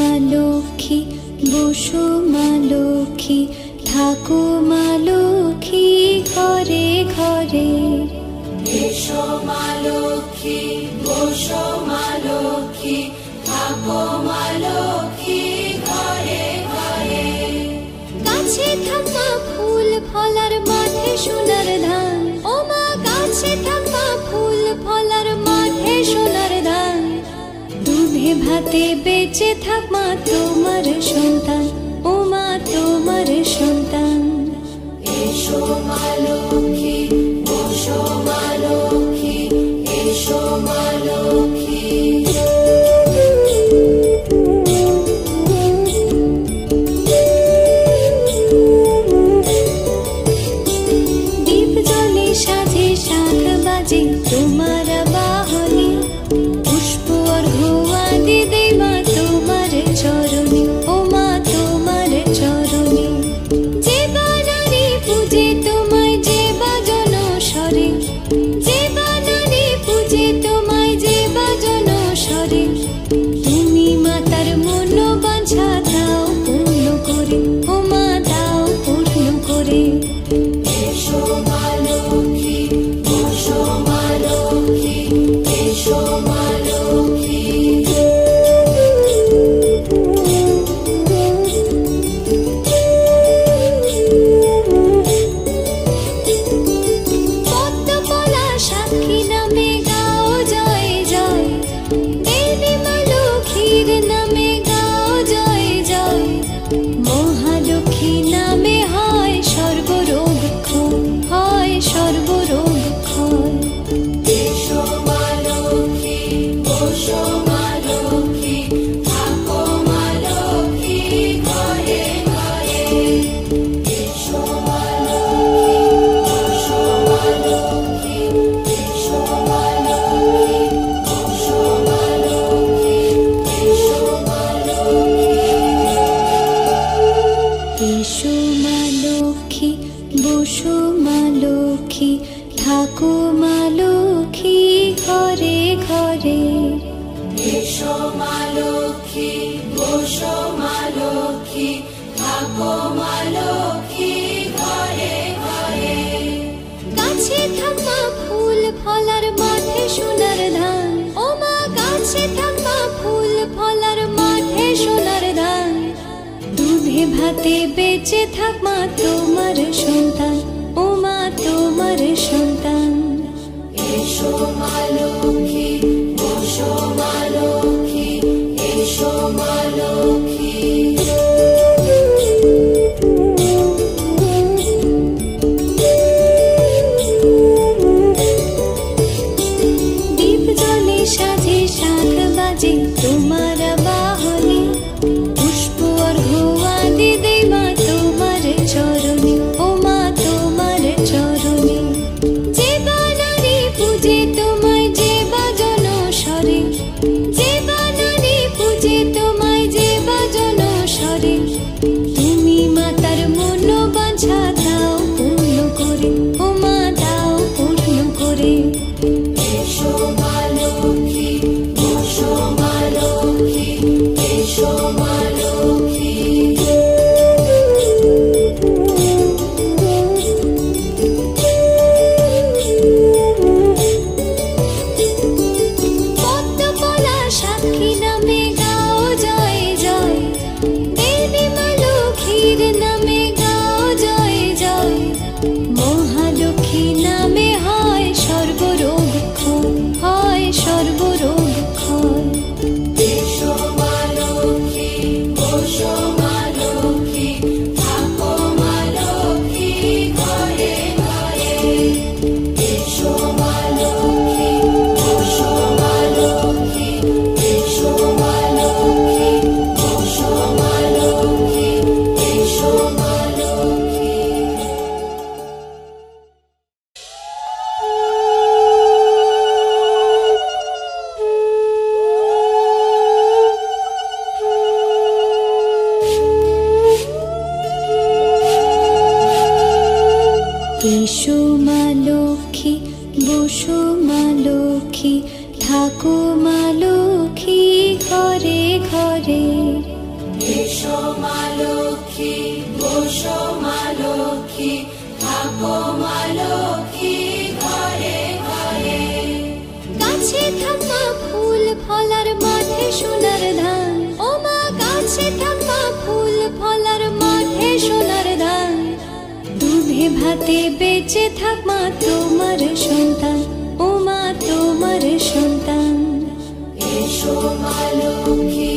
মা লক্ষ্মী, বসো মা লক্ষ্মী, থাকো মা লক্ষ্মী ঘরে ঘরে। এসো মা লক্ষ্মী, বসো মা লক্ষ্মী, থাকো মা লক্ষ্মী ঘরে ঘরে। গাছে থাকা ফুল ফলার মাঠে সোনার ধান, ও মা গাছে থাকা ফুল ফলার মাঠে সোনার ধান। দুধে ভাতে বেঁচে থাক মা তোমার সন্তান, ও মা তোমার সন্তান। এসো মা লক্ষ্মী, বসো মা লক্ষ্মী, এসো মা লক্ষ্মী। দীপ জ্বলে সাজে শাখ বাজে তোমার বাহনে, পুষ্প অর্ঘ্য আদি দেই মা তোমার চরণে, ও মা তোমার চরণে। যে বানারে পূজে তোমায় যে বাজন স্বরে, যে বানারে পূজে তোমায় যে বাজন স্বরে। তুমি মাতার মন বাঞ্ছা দাও পূর্ণ করে, ও মা দাও পূর্ণ করে। এসো মা লক্ষ্মী, বসো মা লক্ষ্মী, এসো মা লক্ষ্মী। পদ্মপলা সাক্ষী নামে গাও জয় জয়, দেবী মা লক্ষ্মীর নামে গাও জয় জয়। মহালক্ষ্মী নামে হয় সর্বরোগ ক্ষয়, হয় সর্বরোগ ক্ষয়। এসো মা লক্ষ্মী, বসো মা লক্ষ্মী, থাকো মা লক্ষ্মী ঘরে ঘরে। এসো মা লক্ষ্মী, বসো মা লক্ষ্মী, এসো মা লক্ষ্মী, বসো মা লক্ষ্মী, এসো মা লক্ষ্মী। এসো মা লক্ষ্মী, বসো মা লক্ষ্মী, থাকো মা লক্ষ্মী ঘরে ঘরে। এসো মা লক্ষ্মী, বসো মা লক্ষ্মী, থাকো মা লক্ষ্মী ঘরে ঘরে। গাছে থাকা ফুল ফলার মাঠে সোনার ধান, ও মা গাছে থাকা ফুল ফলার মাঠে সোনার ধান। দুধে ভাতে বেঁচে থাক মা তোমার সন্তান, ও মা তোমার সন্তান। এসো মা লক্ষ্মী, বসো মা লক্ষ্মী, এসো মা লক্ষ্মী। দীপ জ্বলে সাজে শাখ বাজে তোমার বাহনে, পুষ্প অর্ঘ্য আদি দেই মা তোমার চরণে, ও মা তোমার চরণে। যে বানারে পূজে তোমায় যে বাজন স্বরে, যে বানারে পূজে তোমায় যে বাজন স্বরে। তুমি মাতার মন বাঞ্ছা দাও পূর্ণ করে, ও মা দাও পূর্ণ করে। এসো মা লক্ষ্মী, বসো মা লক্ষ্মী, এসো মা লক্ষ্মী। পদ্মপলা সাক্ষী নামে গাও জয় জয়, দেবী মা লক্ষ্মীর নামে গাও জয় জয়। মহালক্ষ্মী নামে হয় সর্বরোগ ক্ষয়, হয় সর্বরোগ ক্ষয়। এসো মা লক্ষ্মী, বসো মা লক্ষ্মী, থাকো মা লক্ষ্মী ঘরে ঘরে। এসো মা লক্ষ্মী, বসো মা লক্ষ্মী, এসো মা লক্ষ্মী, বসো মা লক্ষ্মী, এসো মা লক্ষ্মী। এসো মা লক্ষ্মী, বসো মা লক্ষ্মী, থাকো মা লক্ষ্মী ঘরে ঘরে। এসো মা লক্ষ্মী, বসো মা লক্ষ্মী, থাকো মা লক্ষ্মী ঘরে ঘরে। গাছে থাকা ফুল ফলার মাঠে সোনার ধান, ও মা গাছে থাকা ফুল ফলার মাঠে সোনার ধান। দুধে ভাতে বেঁচে থাক মা তোমার সন্তান, ও মা তোমার সন্তান। এসো মা লক্ষ্মী,